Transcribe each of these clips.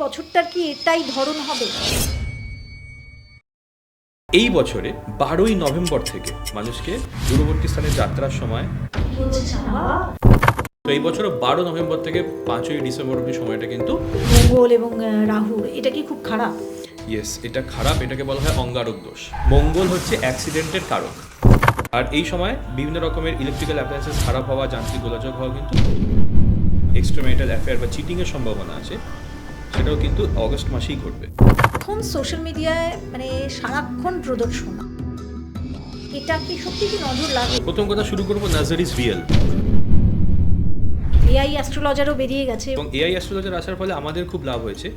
বছরটার কি এটাই ধরন হবে? এই বছরে 12ই নভেম্বর থেকে মানুষকে দূরবর্তী স্থানে যাত্রার সময়, তো এই বছর 12 নভেম্বর থেকে 5ই ডিসেম্বর অবধি সময়টা কিন্তু মঙ্গল এবং রাহুর, এটা কি খুব খারাপ? ইয়েস, এটা খারাপ। এটাকে বলা হয় অঙ্গারক দোষ। মঙ্গল হচ্ছে অ্যাক্সিডেন্টের কারক, আর এই সময় বিভিন্ন রকমের ইলেকট্রিক্যাল অ্যাপ্লায়েন্সেস খারাপ হওয়া, যান্ত্রিক গোলযোগ হওয়া, কিন্তু এক্সট্রামেরিটাল অ্যাফেয়ার বা চিটিংয়ের সম্ভাবনা আছে, সেটাও কিন্তু অগস্ট মাসেই ঘটবে। এখন সোশ্যাল মিডিয়ায় সারাক্ষণ প্রদর্শন, এটা কি সত্যি কি নজর লাগে? প্রথম কথা শুরু করবো, নাজার ইজ রিয়েল। এআই অ্যাস্ট্রোলজারও বেরিয়ে গেছে এবং এআই অ্যাস্ট্রোলজার আসার ফলে আমাদের খুব লাভ হয়েছে।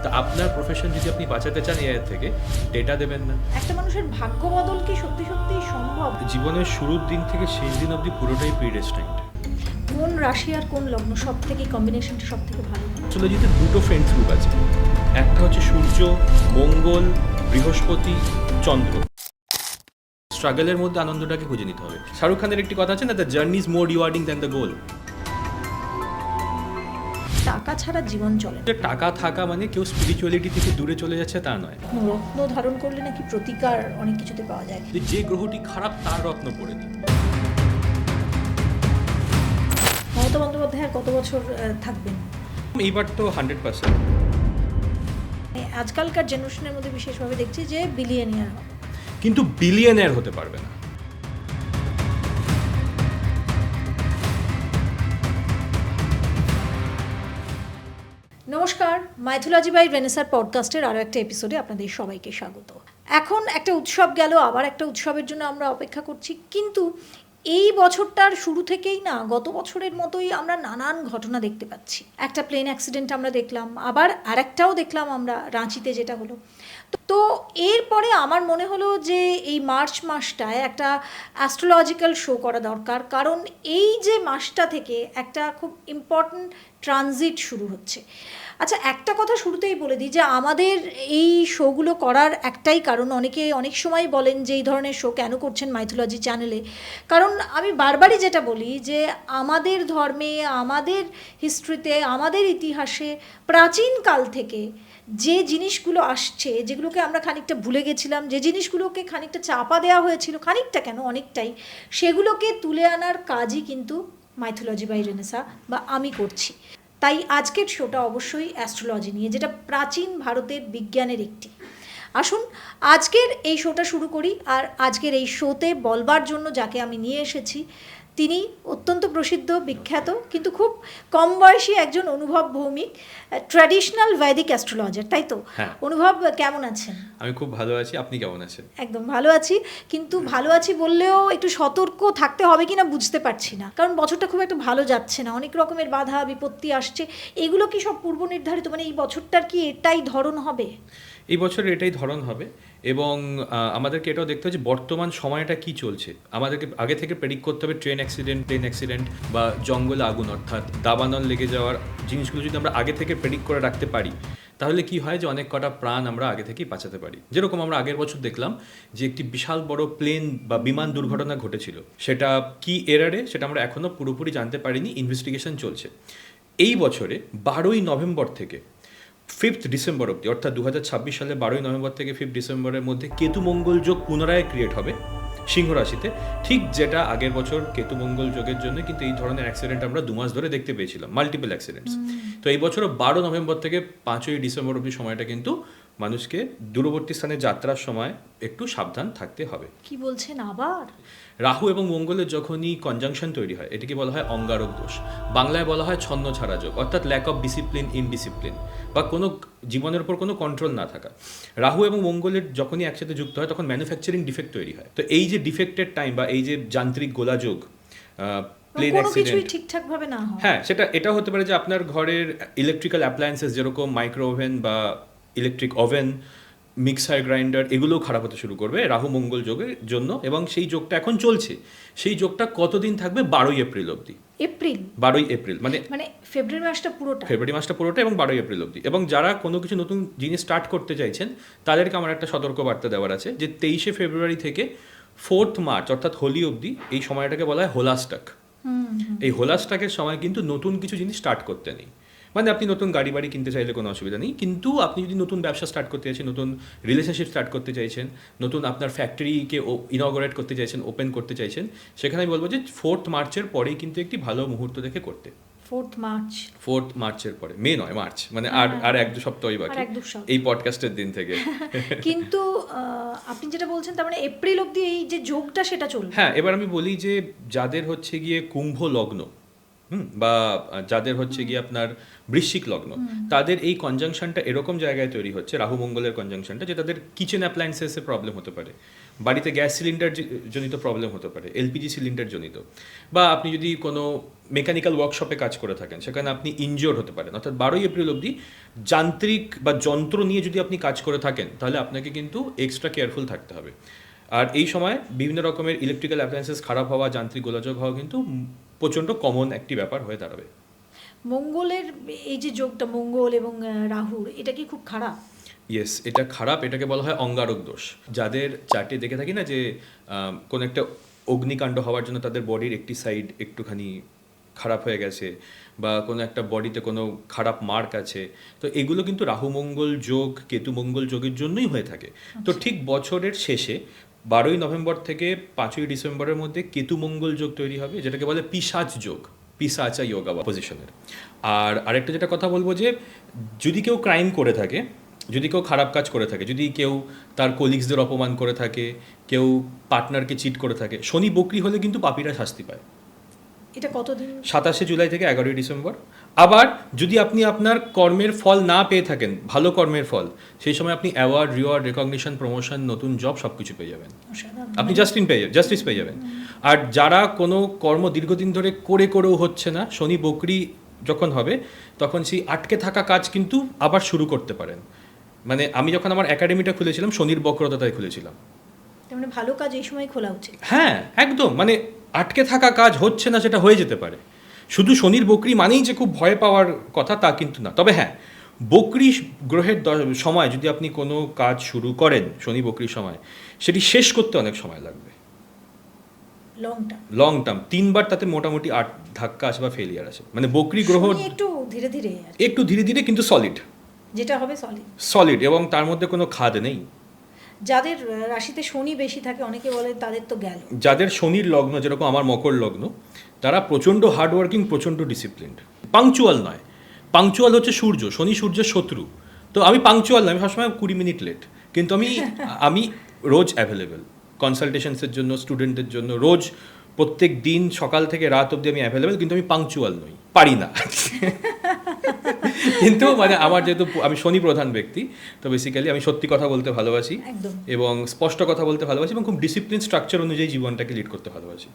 তা আপনার প্রফেশন যদি আপনি বাঁচাতে চান এআই থেকে, ডেটা দেবেন না। একটা মানুষের ভাগ্য বদল কি সত্যি সত্যি সম্ভব? জীবনের শুরুর দিন থেকে শেষ দিন অবধি পুরোটাই প্রিডেস্টাইন্ড। কোন রাশি আর কোন লগ্ন সব থেকে কম্বিনেশনটা সব থেকে ভালো? অ্যাস্ট্রোলজিতে দুটো ফ্রেন্ডস গ্রুপ আছে, একটা হচ্ছে সূর্য, মঙ্গল, বৃহস্পতি, চন্দ্র। স্ট্রাগলের মধ্যে আনন্দটাকে খুঁজে নিতে হবে। শাহরুখ খানের একটি কথা আছে না, the journey is more rewarding than the গোল। টাকা ছাড়া জীবন চলে না। টাকা থাকা মানে কেউ স্পিরিচুয়ালিটি থেকে দূরে চলে যাচ্ছে তা নয়। রত্ন ধারণ করলে নাকি প্রতিকার অনেক কিছুতে পাওয়া যায়। যে গ্রহটি খারাপ তার রত্ন পড়ে নিন। মমতা বন্দ্যোপাধ্যায় আর কত বছর থাকবেন? এইবার তো 100%। আজকালকার জেনারেশনের মধ্যে বিশেষভাবে দেখছি যে বিলিয়নিয়ার হবে, কিন্তু বিলিয়নিয়ার হতে পারবে না। নমস্কার, মাইথোলজি বাই রেনেসার পডকাস্টের আরও একটা এপিসোডে আপনাদের সবাইকে স্বাগত। এখন একটা উৎসব গেল, আবার একটা উৎসবের জন্য আমরা অপেক্ষা করছি, কিন্তু এই বছরটার শুরু থেকেই না গত বছরের মতোই আমরা নানান ঘটনা দেখতে পাচ্ছি। একটা প্লেন অ্যাক্সিডেন্ট আমরা দেখলাম, আবার আরেকটাও দেখলাম আমরা রাঁচিতে, যেটা হলো। তো এরপরে আমার মনে হলো যে এই মার্চ মাসটায় একটা অ্যাস্ট্রোলজিক্যাল শো করা দরকার, কারণ এই যে মাসটা থেকে একটা খুব ইম্পর্ট্যান্ট ট্রানজিট শুরু হচ্ছে। আচ্ছা, একটা কথা শুরুতেই বলে দিই যে আমাদের এই শোগুলো করার একটাই কারণ, অনেকে অনেক সময় বলেন যে এই ধরনের শো কেন করছেন মাইথোলজি চ্যানেলে। কারণ আমি বারবারই যেটা বলি যে আমাদের ধর্মে, আমাদের হিস্ট্রিতে, আমাদের ইতিহাসে প্রাচীনকাল থেকে যে জিনিসগুলো আসছে, যেগুলোকে আমরা খানিকটা ভুলে গেছিলাম, যে জিনিসগুলোকে খানিকটা চাপা দেওয়া হয়েছিল, খানিকটা কেন অনেকটাই, সেগুলোকে তুলে আনার কাজই কিন্তু মাইথোলজি বাই রেনেসা বা আমি করছি। তাই আজকের শোটা অবশ্যই অ্যাস্ট্রোলজি নিয়ে, যেটা প্রাচীন ভারতের বিজ্ঞানের একটি। আসুন আজকের এই শোটা শুরু করি। আর আজকের এই শোতে বলবার জন্য যাকে আমি নিয়ে এসেছি, তিনি অত্যন্ত প্রসিদ্ধ, বিখ্যাত, কিন্তু খুব কম বয়সী একজন অনুভব ভৌমিক, ট্র্যাডিশনাল বৈদিক অ্যাস্ট্রোলজার, তাই তো? হ্যাঁ। অনুভব, কেমন আছেন? আমি খুব ভালো আছি, আপনি কেমন আছেন? একদম ভালো আছি, কিন্তু ভালো আছি বললেও একটু সতর্ক থাকতে হবে কিনা বুঝতে পারছি না, কারণ বছরটা খুব একটা ভালো যাচ্ছে না, অনেক রকমের বাধা বিপত্তি আসছে। এগুলো কি সব পূর্ব নির্ধারিত? মানে এই বছরটার কি এটাই ধরন হবে? এই বছরের এটাই ধরন হবে, এবং আমাদেরকে এটাও দেখতে হবে যে বর্তমান সময়টা কি চলছে। আমাদেরকে আগে থেকে প্রেডিক্ট করতে হবে ট্রেন অ্যাক্সিডেন্ট, প্লেন অ্যাক্সিডেন্ট বা জঙ্গলে আগুন, অর্থাৎ দাবানল লেগে যাওয়ার জিনিসগুলো যদি আমরা আগে থেকে প্রেডিক্ট করে রাখতে পারি, তাহলে কি হয় যে অনেক কটা প্রাণ আমরা আগে থেকেই বাঁচাতে পারি। যেরকম আমরা আগের বছর দেখলাম যে একটি বিশাল বড় প্লেন বা বিমান দুর্ঘটনা ঘটেছিল, সেটা কি এরারে সেটা আমরা এখনও পুরোপুরি জানতে পারিনি, ইনভেস্টিগেশন চলছে। এই বছরে 12ই নভেম্বর থেকে 5th ডিসেম্বর অবধি, অর্থাৎ 2026 সালে 12ই নভেম্বর থেকে 5th ডিসেম্বরের মধ্যে কেতু মঙ্গল যোগ পুনরায় ক্রিয়েট হবে সিংহ রাশিতে, ঠিক যেটা আগের বছর কেতু মঙ্গল যোগের জন্য কিন্তু এই ধরনের অ্যাক্সিডেন্ট আমরা 2 মাস ধরে দেখতে পেয়েছিলাম, মাল্টিপল অ্যাক্সিডেন্টস। তো এই বছরও 12 নভেম্বর থেকে 5ই ডিসেম্বর অবধি সময়টা কিন্তু মানুষকে দূরবর্তী স্থানে যাত্রার সময় একটু সাবধান থাকতে হবে। কি বলছেন আবার? রাহু এবং মঙ্গলের যখনই কনজাংশন তৈরি হয়, এটাকে বলা হয় অঙ্গারক দোষ। বাংলায় বলা হয় ছন্ন ছাড়া যোগ, অর্থাৎ ল্যাক অফ ডিসিপ্লিন, ইনডিসিপ্লিন, বা কোনো জীবনের উপর কোনো কন্ট্রোল না থাকা। রাহু এবং মঙ্গলের যখনই একসাথে যুক্ত হয় তখন ম্যানুফ্যাকচারিং ডিফেক্ট তৈরি হয়। তো এই যে ডিফেক্টেড টাইম বা এই যে যান্ত্রিক গোলাযোগ, প্লেন অ্যাক্সিডেন্ট, ঠিকঠাকভাবে না হয়, হ্যাঁ, এটা হতে পারে যে আপনার ঘরের ইলেকট্রিক্যাল অ্যাপ্লায়েন্সেস, যেরকম মাইক্রো ওভেন বা ইলেকট্রিক ওভেন, মিক্সার গ্রাইন্ডার, এগুলোও খারাপ হতে শুরু করবে রাহু মঙ্গল যোগের জন্য। এবং সেই যোগটা এখন চলছে, সেই যোগটা কতদিন থাকবে? 12ই এপ্রিল অবধি। 12ই এপ্রিল মানে ফেব্রুয়ারি মাসটা পুরোটা এবং 12ই এপ্রিল অবধি। এবং যারা কোনো কিছু নতুন জিনিস স্টার্ট করতে চাইছেন তাদেরকে আমার একটা সতর্ক বার্তা দেওয়ার আছে যে 23শে ফেব্রুয়ারি থেকে 4th মার্চ অর্থাৎ হোলি অবধি এই সময়টাকে বলা হয় হোলাস্টাক। এই হোলাস্টাকের সময় কিন্তু নতুন কিছু জিনিস স্টার্ট করতে নেই। মানে আপনি নতুন গাড়ি বাড়ি কিনতে চাইলে কোনো অসুবিধা নেই, কিন্তু আপনি যদি নতুন ব্যবসা স্টার্ট করতে চাইছেন, নতুন রিলেশনশিপ স্টার্ট করতে চাইছেন, নতুন আপনার ফ্যাক্টরিকে ইনঅগারেট করতে চাইছেন, ওপেন করতে চাইছেন, সেখানে আমি বলবো যে 4th মার্চের পরেই কিন্তু একটি ভালো মুহূর্ত দেখে করতে। 4th মার্চের পরে, মে নয়, মার্চ, মানে আর 1-2 সপ্তাহই বাকি এই পডকাস্টের দিন থেকে। কিন্তু আপনি যেটা বলছেন তার মানে এপ্রিল অবধি এই যে যোগটা সেটা চলবে। হ্যাঁ, এবার আমি বলি যে যাদের হচ্ছে গিয়ে কুম্ভ লগ্ন, বা যাদের হচ্ছে গিয়ে আপনার বৃশ্চিক লগ্ন, তাদের এই কনজাংশনটা এরকম জায়গায় তৈরি হচ্ছে, রাহু মঙ্গলের কনজাংশনটা, যে তাদের কিচেন অ্যাপ্লায়েন্সেসে প্রবলেম হতে পারে, বাড়িতে গ্যাস সিলিন্ডার জনিত প্রবলেম হতে পারে, এলপিজি সিলিন্ডার জনিত, বা আপনি যদি কোনো মেকানিক্যাল ওয়ার্কশপে কাজ করে থাকেন সেখানে আপনি ইনজিওর হতে পারেন। অর্থাৎ 12ই এপ্রিল অবধি যান্ত্রিক বা যন্ত্র নিয়ে যদি আপনি কাজ করে থাকেন তাহলে আপনাকে কিন্তু এক্সট্রা কেয়ারফুল থাকতে হবে। আর এই সময় বিভিন্ন রকমের ইলেকট্রিক্যাল অ্যাপ্লায়েন্সেস খারাপ হওয়া, যান্ত্রিক গোলযোগ হওয়া কিন্তু প্রচণ্ড কমন একটি ব্যাপার হয়ে দাঁড়াবে। মঙ্গলের এই যে যোগটা, মঙ্গল এবং রাহুর, এটা কি খুব খারাপ? ইয়েস, এটা খারাপ, এটাকে বলা হয় অঙ্গারক দোষ। যাদের চার্টে দেখে থাকি না যে কোনো একটা অগ্নিকাণ্ড হওয়ার জন্য তাদের বডির একটি সাইড একটুখানি খারাপ হয়ে গেছে, বা কোনো একটা বডিতে কোনো খারাপ মার্ক আছে, তো এগুলো কিন্তু রাহু মঙ্গল যোগ, কেতু মঙ্গল যোগের জন্যই হয়ে থাকে। তো ঠিক বছরের শেষে 12ই নভেম্বর থেকে 5ই ডিসেম্বরের মধ্যে কেতু মঙ্গল যোগ তৈরি হবে, যেটাকে বলে পিশাচ যোগ, পিশাচা যোগা পজিশনের। আর আরেকটা যেটা কথা বলবো যে যদি কেউ ক্রাইম করে থাকে, যদি কেউ খারাপ কাজ করে থাকে, যদি কেউ তার কলিগসদের অপমান করে থাকে, কেউ পার্টনারকে চিট করে থাকে, শনি বকরি হলে কিন্তু পাপীরা শাস্তি পায়। এটা কতদিন? 27শে জুলাই থেকে 11ই ডিসেম্বর। আবার যদি আপনি আপনার কর্মের ফল না পেয়ে থাকেন, ভালো কর্মের ফল, সেই সময় আপনি অ্যাওয়ার্ড, রিওয়ার্ড, রেকগনিশন, প্রমোশন, নতুন জব সব কিছু পেয়ে যাবেন, আপনি জাস্টিস পেয়ে যাবেন। আর যারা কোনো কর্ম দীর্ঘদিন ধরে করেও হচ্ছে না, শনি বকরি যখন হবে তখন সেই আটকে থাকা কাজ কিন্তু আবার শুরু করতে পারেন। মানে আমি যখন আমার একাডেমিটা খুলেছিলাম শনির বক্রতায় খুলেছিলাম। মানে ভালো কাজ এই সময় খোলা উচিত। হ্যাঁ, একদম, মানে আটকে থাকা কাজ হচ্ছে না সেটা হয়ে যেতে পারে। শুধু শনির বকরি মানেই যে খুব ভয় পাওয়ার কথা তা কিন্তু না। তবে হ্যাঁ, বকরি গ্রহের সময় যদি আপনি কোনো কাজ শুরু করেন শনি বকরির সময়, সেটি শেষ করতে অনেক সময় লাগবে, লং টার্ম 3বার তাতে মোটামুটি 8 ধাক্কা আসে বা ফেলিয়ার আসে। মানে বকরি গ্রহ একটু ধীরে ধীরে কিন্তু সলিড, যেটা হবে সলিড, এবং তার মধ্যে কোনো খাদ নেই। যাদের রাশিতে শনি বেশি থাকে অনেকে বলে তাদের তো গেল। যাদের শনির লগ্ন, যেরকম আমার মকর লগ্ন, তারা প্রচণ্ড হার্ডওয়ার্কিং, প্রচণ্ড ডিসিপ্লিনড, পাংচুয়াল নয়। পাংচুয়াল হচ্ছে সূর্য, শনি সূর্যের শত্রু। তো আমি পাংচুয়াল নয়, আমি সবসময় 20 মিনিট লেট, কিন্তু আমি রোজ অ্যাভেলেবেল কনসালটেশনসের জন্য, স্টুডেন্টদের জন্য, রোজ প্রত্যেক দিন সকাল থেকে রাত অবধি আমি অ্যাভেলেবেল, কিন্তু আমি পাংচুয়াল নই, পারি না। কিন্তু মানে আমার যেহেতু আমি শনি প্রধান ব্যক্তি, তো বেসিক্যালি আমি সত্যি কথা বলতে ভালোবাসি এবং স্পষ্ট কথা বলতে ভালোবাসি এবং খুব ডিসিপ্লিন স্ট্রাকচার অনুযায়ী জীবনটাকে লিড করতে ভালোবাসি।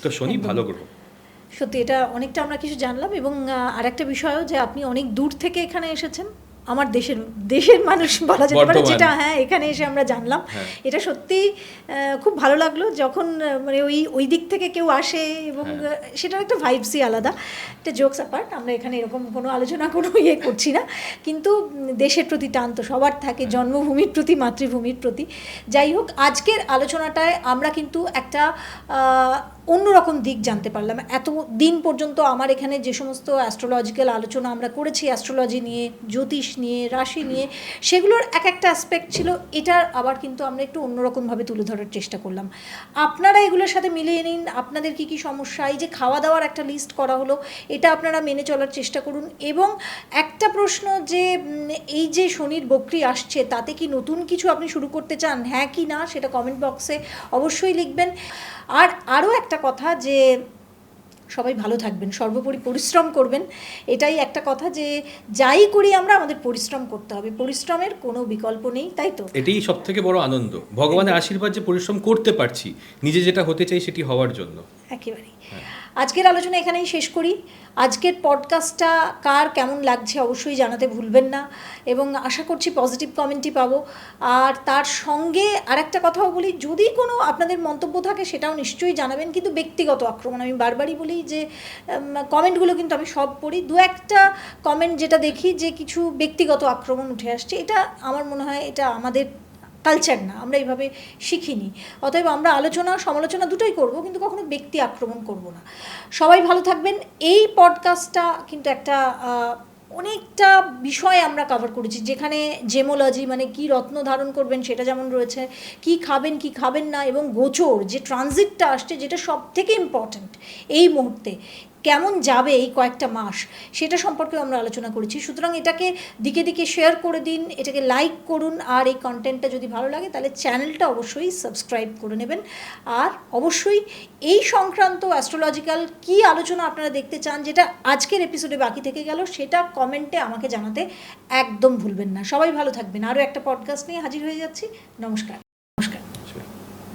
তো শনি ভালো গ্রহ। সত্যি এটা অনেকটা আমরা কিছু জানলাম। এবং আরেকটা বিষয়ও যে আপনি অনেক দূর থেকে এখানে এসেছেন, আমার দেশের মানুষ বলা যেতে পারে, যেটা হ্যাঁ এখানে এসে আমরা জানলাম। এটা সত্যি খুব ভালো লাগলো যখন মানে ওই দিক থেকে কেউ আসে, এবং সেটার একটা ভাইবসই আলাদা। একটা জোকস অ্যাপার্ট, আমরা এখানে এরকম কোনো আলোচনা কোনো করছি না, কিন্তু দেশের প্রতি টান তো সবার থাকে, জন্মভূমির প্রতি, মাতৃভূমির প্রতি। যাই হোক, আজকের আলোচনাটায় আমরা কিন্তু একটা অন্যরকম দিক জানতে পারলাম। এত দিন পর্যন্ত আমার এখানে যে সমস্ত অ্যাস্ট্রোলজিক্যাল আলোচনা আমরা করেছি, অ্যাস্ট্রোলজি নিয়ে, জ্যোতিষ নিয়ে, রাশি নিয়ে, সেগুলোর এক একটা অ্যাসপেক্ট ছিল। এটার আবার কিন্তু আমরা একটু অন্যরকমভাবে তুলে ধরার চেষ্টা করলাম। আপনারা এগুলোর সাথে মিলিয়ে নিন আপনাদের কী কী সমস্যা। এই যে খাওয়া দাওয়ার একটা লিস্ট করা হলো, এটা আপনারা মেনে চলার চেষ্টা করুন। এবং একটা প্রশ্ন, যে এই যে শনির বকরি আসছে, তাতে কি নতুন কিছু আপনি শুরু করতে চান, হ্যাঁ কি না, সেটা কমেন্ট বক্সে অবশ্যই লিখবেন। আর আরও একটা কথা, যে সবাই ভালো থাকবেন, সর্বোপরি পরিশ্রম করবেন। এটাই একটা কথা, যে যাই করি আমরা, আমাদের পরিশ্রম করতে হবে, পরিশ্রমের কোনো বিকল্প নেই, তাই তো? এটাই সব থেকে বড় আনন্দ, ভগবানের আশীর্বাদ যে পরিশ্রম করতে পারছি, নিজে যেটা হতে চাই সেটি হওয়ার জন্য। একেবারেই। আজকের আলোচনা এখানেই শেষ করি। আজকের পডকাস্টটা কার কেমন লাগছে অবশ্যই জানাতে ভুলবেন না, এবং আশা করছি পজিটিভ কমেন্টই পাবো। আর তার সঙ্গে আরেকটা কথাও বলি, যদি কোনো আপনাদের মন্তব্য থাকে সেটাও নিশ্চয়ই জানাবেন, কিন্তু ব্যক্তিগত আক্রমণ, আমি বারবারই বলি যে কমেন্টগুলো কিন্তু আমি সব পড়ি, দু একটা কমেন্ট যেটা দেখি যে কিছু ব্যক্তিগত আক্রমণ উঠে আসছে, এটা আমার মনে হয় এটা আমাদের কালচার না, আমরা এইভাবে শিখিনি। অতএব আমরা আলোচনা সমালোচনা দুটোই করব, কিন্তু কখনো ব্যক্তি আক্রমণ করব না। সবাই ভালো থাকবেন। এই পডকাস্টটা কিন্তু একটা অনেকটা বিষয় আমরা কভার করেছি, যেখানে জেমোলজি মানে কি রত্ন ধারণ করবেন সেটা যেমন রয়েছে, কি খাবেন না, এবং গোচর যে ট্রানজিটটা আসছে যেটা সব থেকে ইম্পর্ট্যান্ট এই মুহূর্তে, কেমন যাবে এই কয়েকটা মাস সেটা সম্পর্কেও আমরা আলোচনা করেছি। সুতরাং এটাকে দিকে দিকে শেয়ার করে দিন, এটাকে লাইক করুন, আর এই কন্টেন্টটা যদি ভালো লাগে তাহলে চ্যানেলটা অবশ্যই সাবস্ক্রাইব করে নেবেন। আর অবশ্যই এই সংক্রান্ত অ্যাস্ট্রোলজিক্যাল কী আলোচনা আপনারা দেখতে চান, যেটা আজকের এপিসোডে বাকি থেকে গেল, সেটা কমেন্টে আমাকে জানাতে একদম ভুলবেন না। সবাই ভালো থাকবেন। আরও একটা পডকাস্ট নিয়ে হাজির হয়ে যাচ্ছি। নমস্কার।